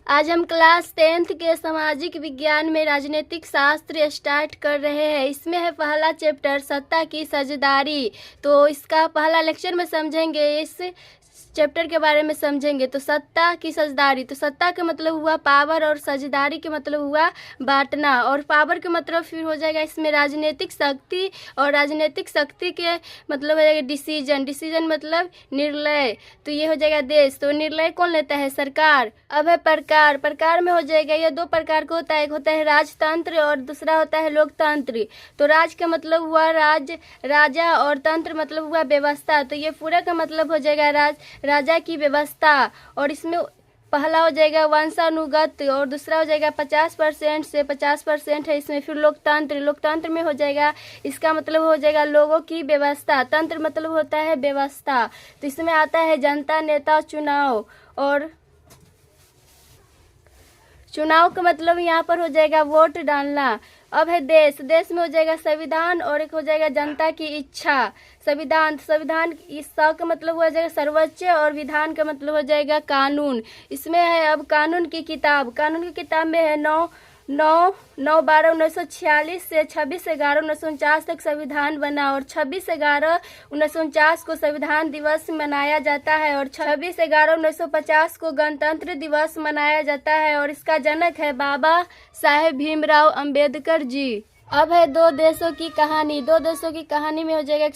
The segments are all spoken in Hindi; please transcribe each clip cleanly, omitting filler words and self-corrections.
आज हम क्लास 10th के सामाजिक विज्ञान में राजनीतिक शास्त्र स्टार्ट कर रहे हैं। इसमें है पहला चैप्टर सत्ता की साझेदारी। तो इसका पहला लेक्चर में समझेंगे, इस चैप्टर के बारे में समझेंगे। तो सत्ता की साझेदारी, तो सत्ता का मतलब हुआ पावर और साझेदारी के मतलब हुआ बांटना, और पावर के मतलब फिर हो जाएगा इसमें राजनीतिक शक्ति, और राजनीतिक शक्ति के मतलब हो जाएगा डिसीजन, डिसीजन मतलब निर्णय। तो ये हो जाएगा देश। तो निर्णय कौन लेता है? सरकार। अब है प्रकार, प्रकार में हो जाएगा ये दो प्रकार का होता है, एक होता है राजतंत्र और दूसरा होता है लोकतंत्र। तो राज का मतलब हुआ राजा, और तंत्र मतलब हुआ व्यवस्था। तो ये पूरा का मतलब हो जाएगा राजा की व्यवस्था। और इसमें पहला हो जाएगा वंशानुगत और दूसरा हो जाएगा 50% से 50% है इसमें। फिर लोकतंत्र, लोकतंत्र में हो जाएगा, इसका मतलब हो जाएगा लोगों की व्यवस्था। तंत्र मतलब होता है व्यवस्था। तो इसमें आता है जनता, नेता, चुनाव। और चुनाव का मतलब यहाँ पर हो जाएगा वोट डालना। अब है देश, देश में हो जाएगा संविधान और एक हो जाएगा जनता की इच्छा। संविधान, संविधान इस का मतलब हो जाएगा सर्वोच्च, और विधान का मतलब हो जाएगा कानून। इसमें है अब कानून की किताब, कानून की किताब में है 9/12/1946 से 26/11/1949 तक संविधान बना, और 26/11/1949 को संविधान दिवस मनाया जाता है, और 26/11/1950 को गणतंत्र दिवस मनाया जाता है। और इसका जनक है बाबा साहेब भीमराव अंबेडकर जी। अब है दो देशों की कहानी, दो देशों की कहानी में हो जाएगा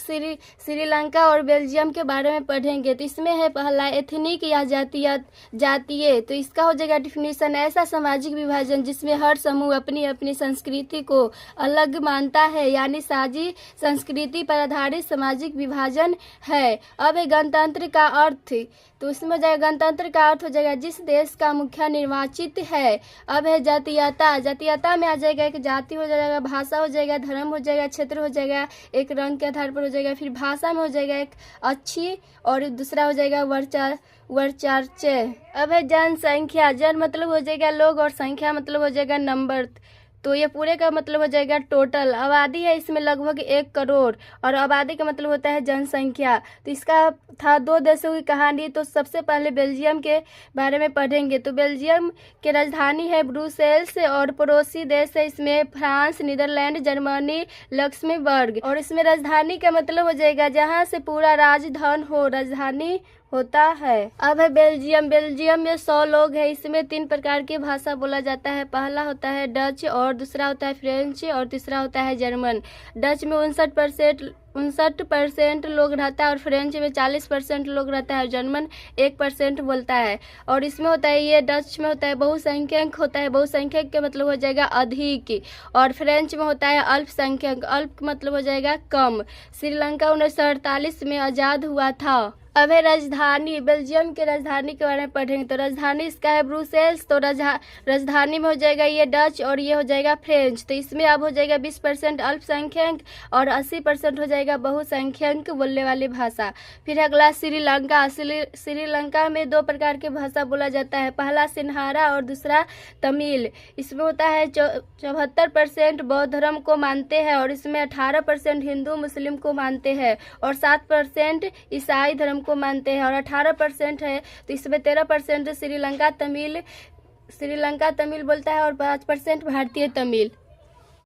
श्रीलंका और बेल्जियम के बारे में पढ़ेंगे। तो इसमें है पहला एथनिक या जातीय। तो इसका हो जाएगा डिफिनीशन, ऐसा सामाजिक विभाजन जिसमें हर समूह अपनी अपनी संस्कृति को अलग मानता है, यानी साझी संस्कृति पर आधारित सामाजिक विभाजन है। अब है गणतंत्र का अर्थ, तो इसमें हो जाएगा गणतंत्र का अर्थ हो जाएगा जिस देश का मुखिया निर्वाचित है। अब है जातीयता, जातीयता में आ जाएगा एक जाति हो जाएगा, भाषा हो जाएगा, धर्म हो जाएगा, क्षेत्र हो जाएगा, एक रंग के आधार पर हो जाएगा। फिर भाषा में हो जाएगा एक अच्छी, और दूसरा हो जाएगा वर्चार्चे। अब है जनसंख्या, जन मतलब हो जाएगा लोग और संख्या मतलब हो जाएगा नंबर। तो ये पूरे का मतलब हो जाएगा टोटल। आबादी है इसमें लगभग 1 करोड़, और आबादी का मतलब होता है जनसंख्या। तो इसका था दो देशों की कहानी। तो सबसे पहले बेल्जियम के बारे में पढ़ेंगे। तो बेल्जियम की राजधानी है ब्रुसेल्स, और पड़ोसी देश है इसमें फ्रांस, नीदरलैंड, जर्मनी, लक्समबर्ग। और इसमें राजधानी का मतलब हो जाएगा जहाँ से पूरा राजधन हो, राजधानी होता है। अब है बेल्जियम, बेल्जियम में 100 लोग हैं। इसमें 3 प्रकार की भाषा बोला जाता है। पहला होता है डच, और दूसरा होता है फ्रेंच, और तीसरा होता है जर्मन। डच में 59% लोग रहता है, और फ्रेंच में 40% लोग रहता है, और जर्मन 1% बोलता है। और इसमें होता है, ये डच में होता है बहुसंख्यक होता है, बहुसंख्यक के मतलब हो जाएगा अधिक। और फ्रेंच में होता है अल्पसंख्यक, अल्प मतलब हो जाएगा कम। श्रीलंका 1948 में आज़ाद हुआ था। अब है राजधानी, बेल्जियम के राजधानी के बारे में पढ़ेंगे। तो राजधानी इसका है ब्रुसेल्स। तो राजधानी में हो जाएगा ये डच, और ये हो जाएगा फ्रेंच। तो इसमें अब हो जाएगा 20% अल्पसंख्यक और 80% हो जाएगा बहुसंख्यक बोलने वाली भाषा। फिर अगला श्रीलंका, श्रीलंका में 2 प्रकार की भाषा बोला जाता है। पहला सिन्हारा और दूसरा तमिल। इसमें होता है 74% बौद्ध धर्म को मानते हैं, और इसमें 18% हिंदू मुस्लिम को मानते हैं, और 7% ईसाई धर्म को मानते हैं, और 18% है। तो इसमें 13% श्रीलंका तमिल बोलता है, और 5% भारतीय तमिल।